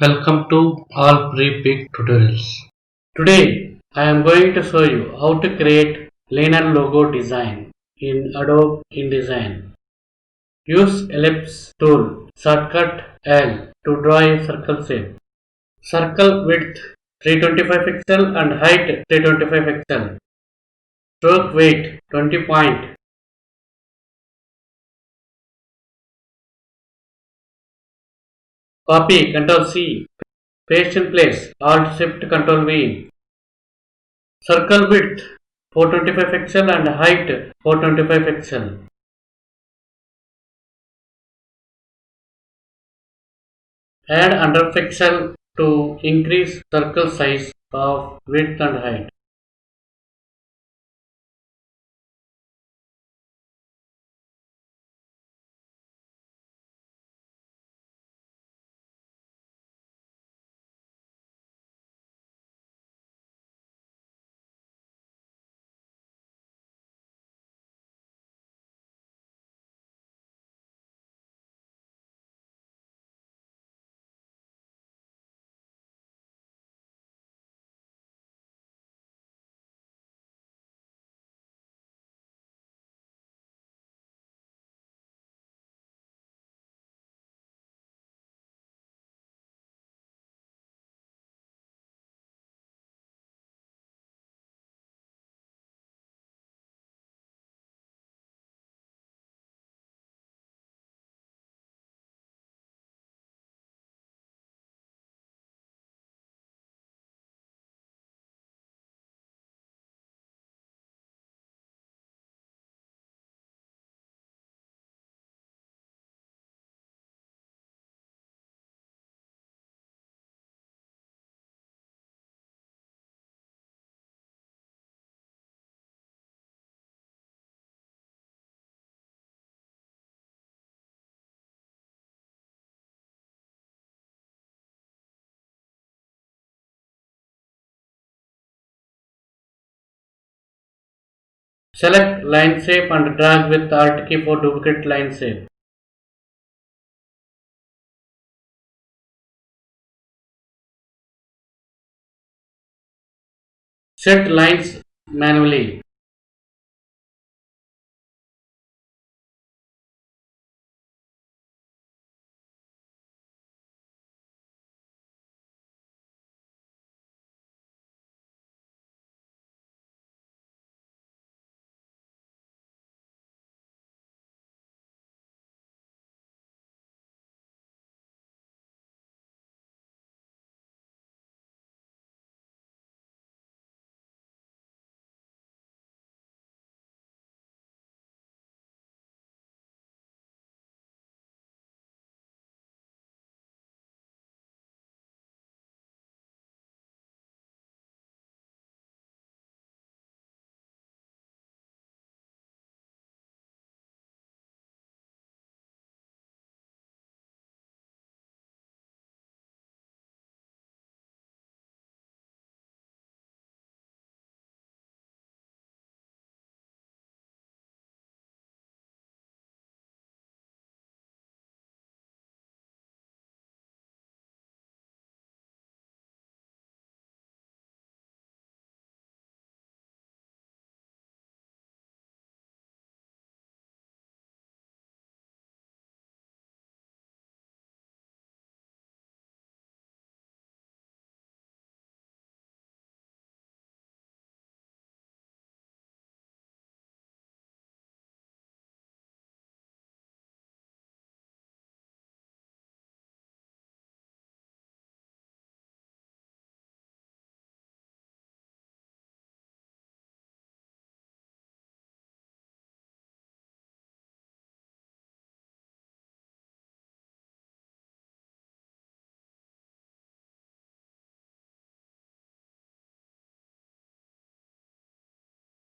Welcome to all pre-pick tutorials. Today I am going to show you how to create linear logo design in Adobe InDesign. Use ellipse tool shortcut L to draw a circle shape. Circle width 325 pixel and height 325 pixel. Stroke weight 20 point. Copy Ctrl C. Paste in place Alt Shift Ctrl V. Circle width 425 pixel and height 425 pixel. Add under pixel to increase circle size of width and height. Select line shape and drag with Alt key for duplicate line shape. Set lines manually.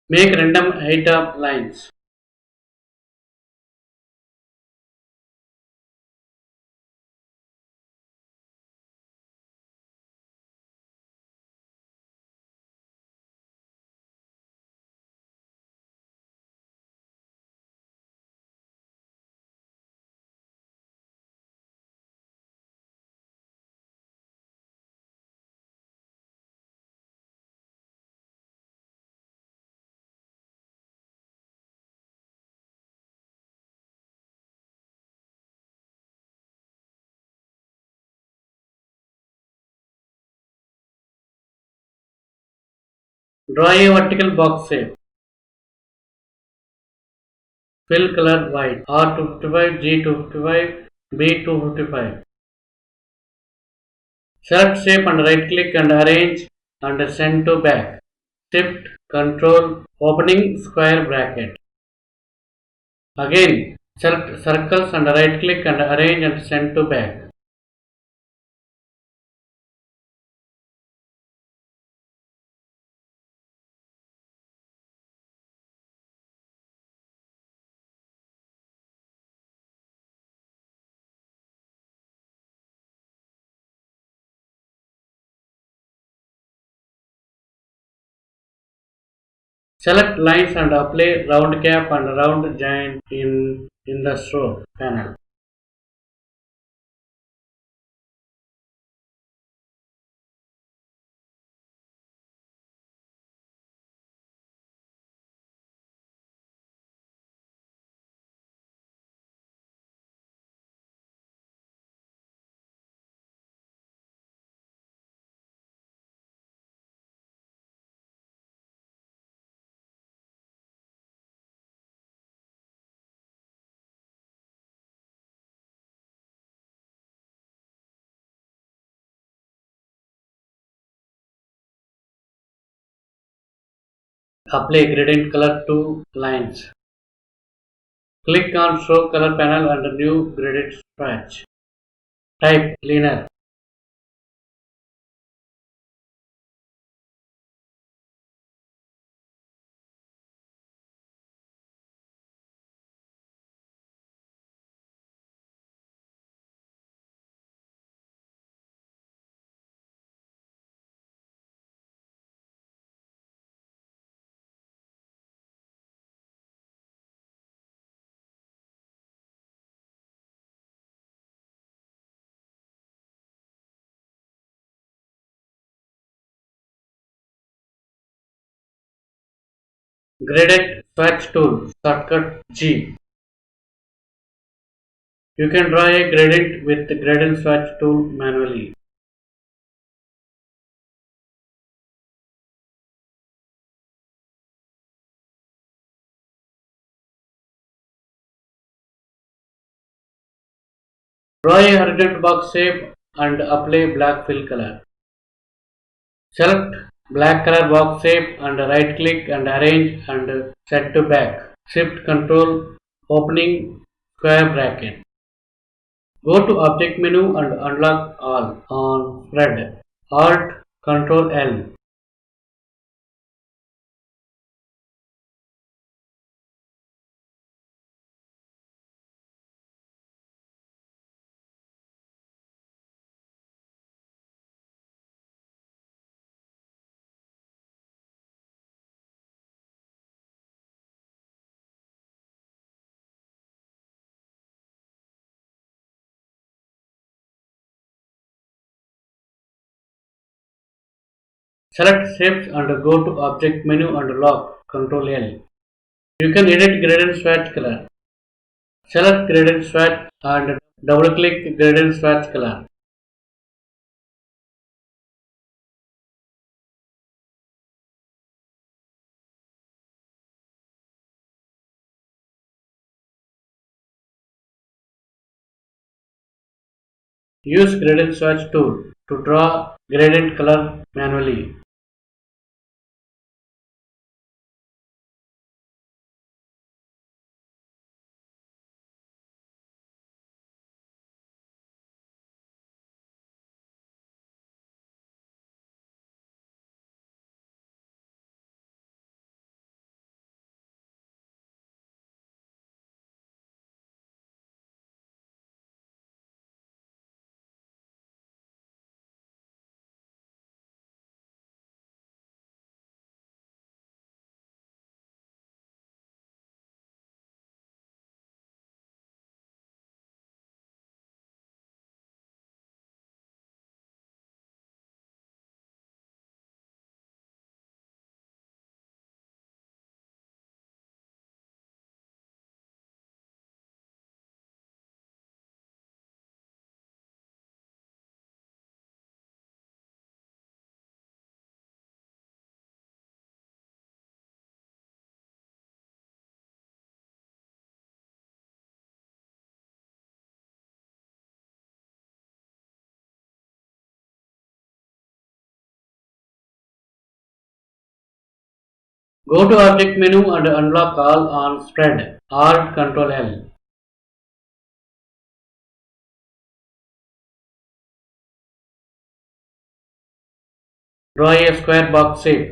Make random height of lines. Draw a vertical box shape. Fill color white. R255, G255, B255. Select shape and right click and arrange and send to back. Shift Control opening square bracket. Again select circles and right click and arrange and send to back. Select lines and apply round cap and round join in the stroke panel. Apply gradient color to lines. Click on Show Color panel under New Gradient Swatch. Type Linear. Gradient Swatch tool. Shortcut G. You can draw a gradient with the Gradient Swatch tool manually. Draw a horizontal box shape and apply black fill color. Select black color box shape and right click and arrange and set to back. Shift Control opening square bracket. Go to object menu and unlock all on spread. Alt Control L. Select shapes and go to object menu and lock Control L. You can edit gradient swatch color. Select gradient swatch and double click gradient swatch color. Use gradient swatch tool to draw gradient color manually. Go to Object menu and unlock all on Spread. Alt Ctrl L. Draw a square box shape.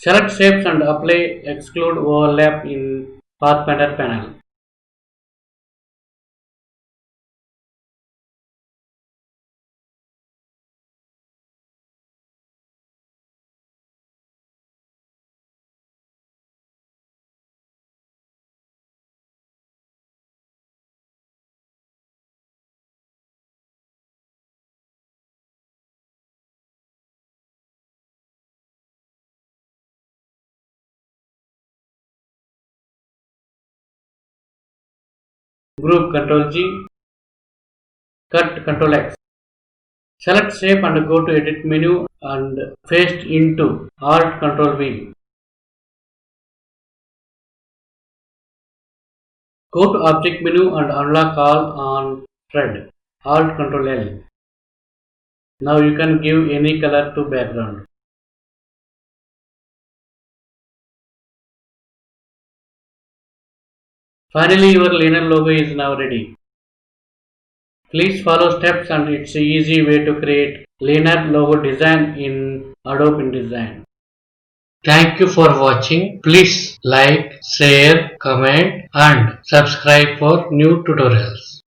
Select shapes and apply Exclude Overlap in Pathfinder panel. Group Ctrl G. Cut Ctrl X. Select shape and go to Edit menu and paste into Alt Ctrl V. Go to Object menu and unlock all on Spread. Alt Ctrl L. Now you can give any color to background. Finally, your Liner logo is now ready. Please follow steps and it's an easy way to create Liner logo design in Adobe InDesign. Thank you for watching. Please like, share, comment and subscribe for new tutorials.